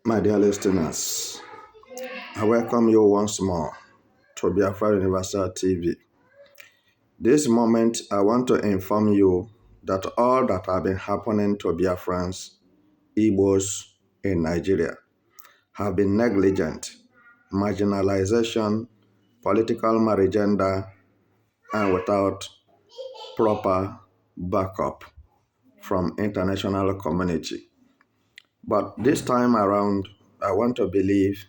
My dear listeners, I welcome you once more to Biafra Universal TV. This moment, I want to inform you that all that have been happening to Biafrans, Igbos in Nigeria have been negligent, marginalization, political marigenda, and without proper backup from international community. But this time around, I want to believe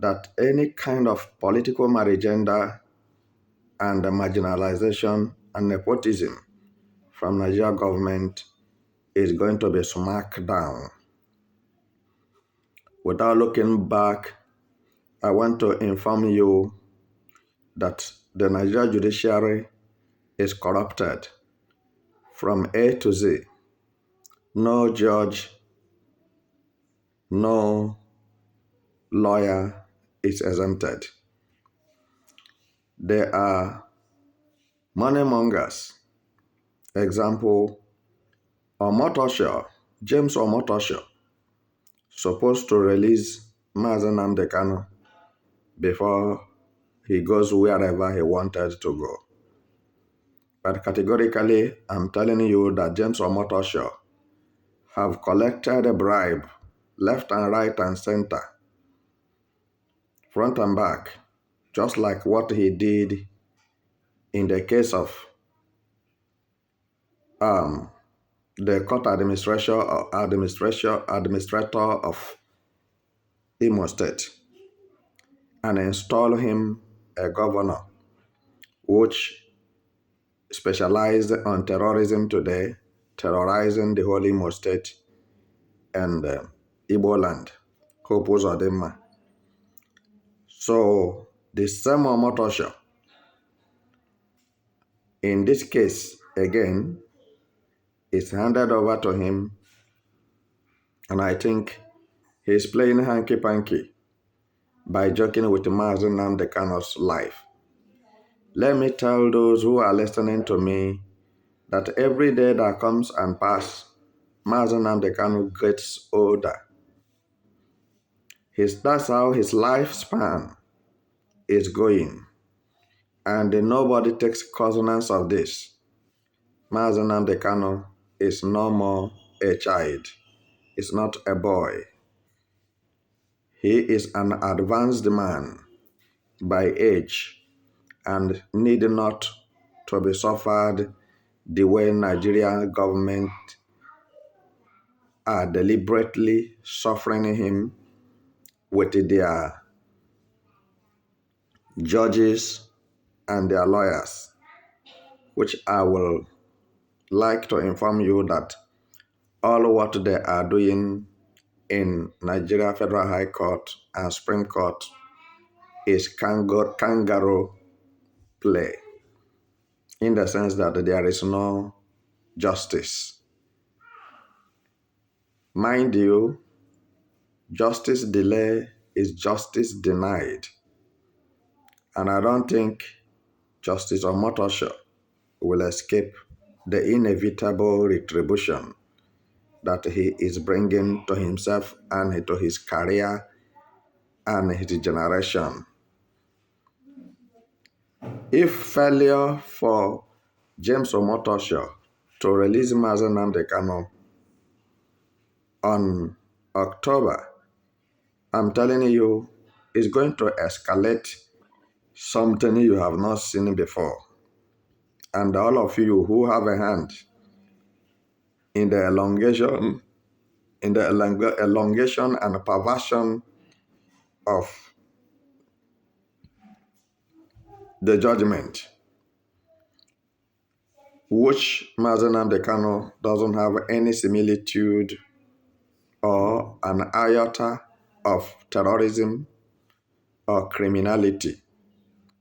that any kind of political agenda and marginalization and nepotism from Nigeria government is going to be smacked down. Without looking back, I want to inform you that the Nigeria judiciary is corrupted from A to Z. No judge, no lawyer is exempted. There are money mongers. Example, Omotosho, James Omotosho, supposed to release Mazen Namdekano before he goes wherever he wanted to go. But categorically, I'm telling you that James Omotosho have collected a bribe left and right and center, front and back, just like what he did in the case of the court administrator of Imo State, and install him a governor which specialized on terrorism today, terrorizing the whole Imo State and Igbo land, Hope Uzodimma. So the same Omotosho, in this case, again, is handed over to him, and I think he's playing hanky-panky by joking with Mazen Namdekano's life. Let me tell those who are listening to me that every day that comes and passes, Mazen Namdekano gets older. That's how his lifespan is going. And nobody takes cognizance of this. Mazen Namdekano is no more a child. He's not a boy. He is an advanced man by age and need not to be suffered the way Nigerian government are deliberately suffering him with their judges and their lawyers, which I will like to inform you that all what they are doing in Nigeria Federal High Court and Supreme Court is kangaroo play, in the sense that there is no justice. Mind you, justice delay is justice denied. And I don't think Justice Omotosho will escape the inevitable retribution that he is bringing to himself and to his career and his generation. If failure for James Omotosho to release Mazen Namdekano on October, I'm telling you, it's going to escalate something you have not seen before. And all of you who have a hand in the elongation and perversion of the judgment, which Mazen Namdekano doesn't have any similitude or an iota of terrorism or criminality.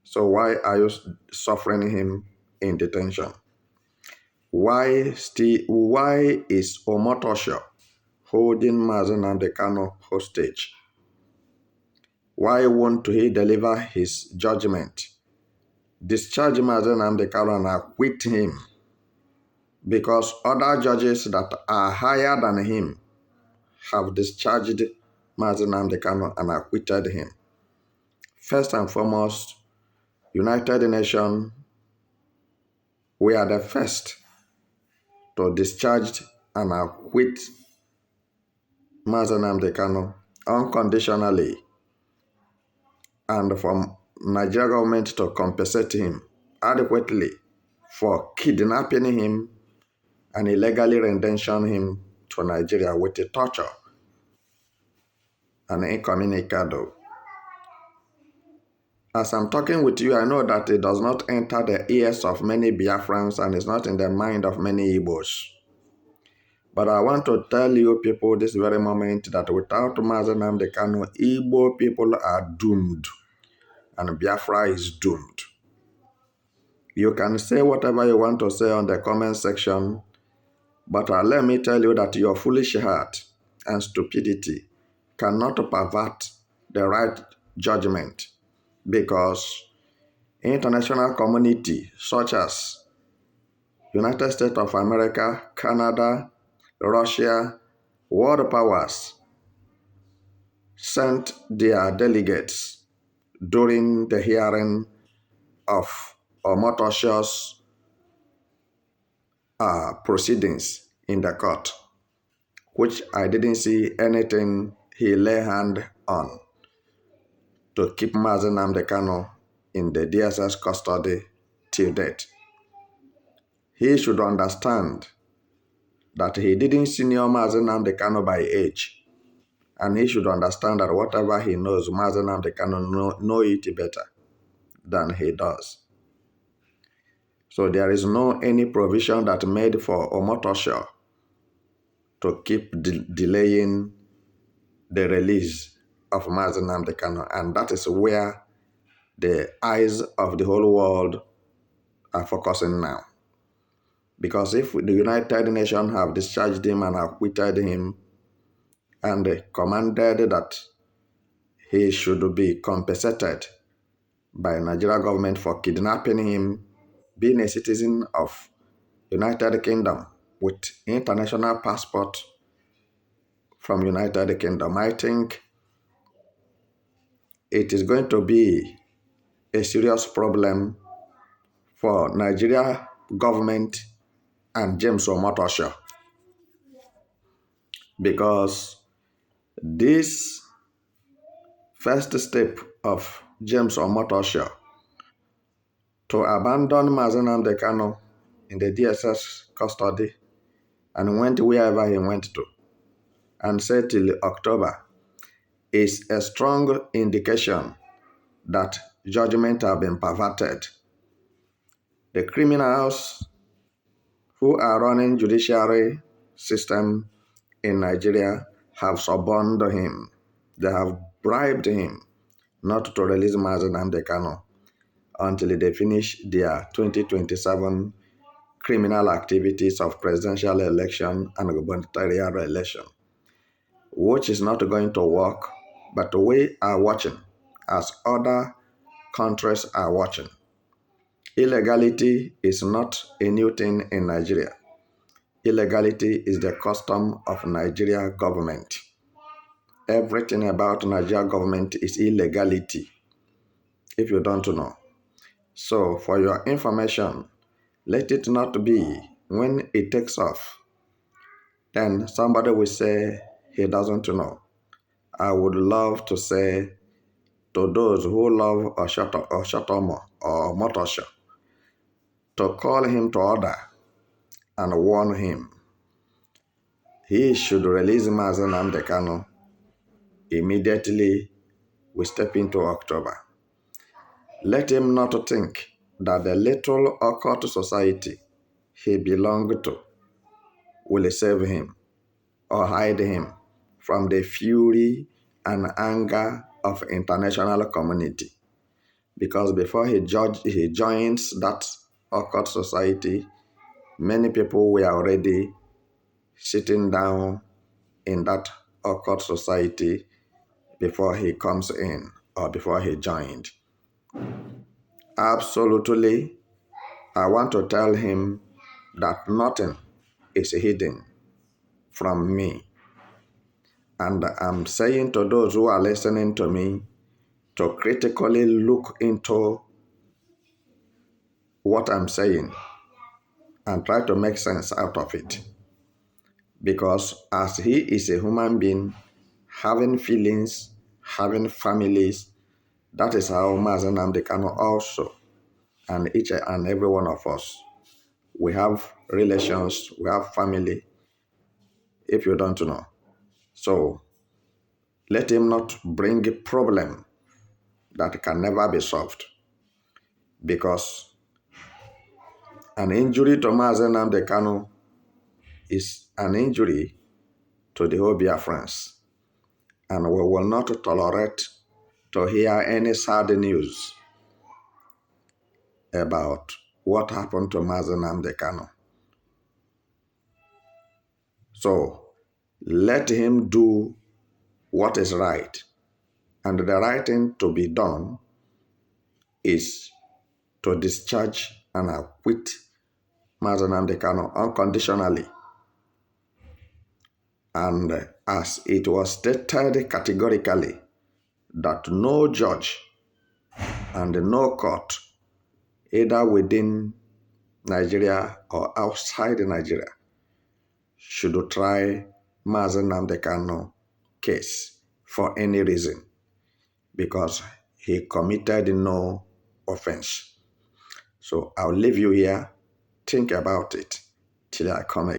So why are you suffering him in detention? Why is Omotosho holding Mazen Namdekano hostage? Why won't he deliver his judgment? Discharge Mazen Namdekano and acquit him, because other judges that are higher than him have discharged Mazi Nnamdi Kanu and acquitted him. First and foremost, United Nations, we are the first to discharge and acquit Mazi Nnamdi Kanu unconditionally, and for Nigeria government to compensate him adequately for kidnapping him and illegally rendition him to Nigeria with a torture and incommunicado. As I'm talking with you, I know that it does not enter the ears of many Biafrans and is not in the mind of many Igbos. But I want to tell you people this very moment that without Mazi Nnamdi Kanu, Igbo people are doomed and Biafra is doomed. You can say whatever you want to say on the comment section, but let me tell you that your foolish heart and stupidity cannot pervert the right judgment, because international community such as United States of America, Canada, Russia, world powers sent their delegates during the hearing of Omotosho's proceedings in the court, which I didn't see anything he lay hand on to keep Mazi Nnamdi Kanu in the DSS custody till date. He should understand that he didn't senior Mazi Nnamdi Kanu by age, and he should understand that whatever he knows, Mazi Nnamdi Kanu know it better than he does. So there is no any provision that made for Omotosho to keep delaying the release of Mazi Nnamdi Kanu, and that is where the eyes of the whole world are focusing now. Because if the United Nations have discharged him and acquitted him and commanded that he should be compensated by Nigeria government for kidnapping him, being a citizen of United Kingdom with international passport from United Kingdom, I think it is going to be a serious problem for Nigeria government and James Omotosho, because this first step of James Omotosho to abandon Mazi Nnamdi Kanu in the DSS custody and went wherever he went to and said till October is a strong indication that judgment have been perverted. The criminals who are running judiciary system in Nigeria have suborned him. They have bribed him not to release Mazi Nnamdi Kanu until they finish their 2027 criminal activities of presidential election and gubernatorial election, which is not going to work, but we are watching as other countries are watching. Illegality is not a new thing in Nigeria. Illegality is the custom of Nigeria government. Everything about Nigeria government is illegality, if you don't know. So for your information, let it not be when it takes off, then somebody will say he doesn't know. I would love to say to those who love Oshotomo or Motosho to call him to order and warn him. He should release Mazi Nnamdi Kanu immediately we step into October. Let him not think that the little occult society he belonged to will save him or hide him from the fury and anger of international community. Because before he joins that occult society, many people were already sitting down in that occult society before he comes in or before he joined. Absolutely, I want to tell him that nothing is hidden from me. And I'm saying to those who are listening to me to critically look into what I'm saying and try to make sense out of it. Because as he is a human being, having feelings, having families, that is how Mazen Nnamdi Kanu also, and each and every one of us, we have relations, we have family, if you don't know. So let him not bring a problem that can never be solved. Because an injury to Mazen Nnamdi Kanu is an injury to the whole Biafrans. And we will not tolerate to hear any sad news about what happened to Mazen Nnamdi Kanu. So let him do what is right. And the right thing to be done is to discharge and acquit Mazen Nnamdi Kanu unconditionally. And as it was stated categorically that no judge and no court, either within Nigeria or outside Nigeria, should try Mazen Nnamdi Kanu case for any reason, because he committed no offense. So I'll leave you here. Think about it till I come again.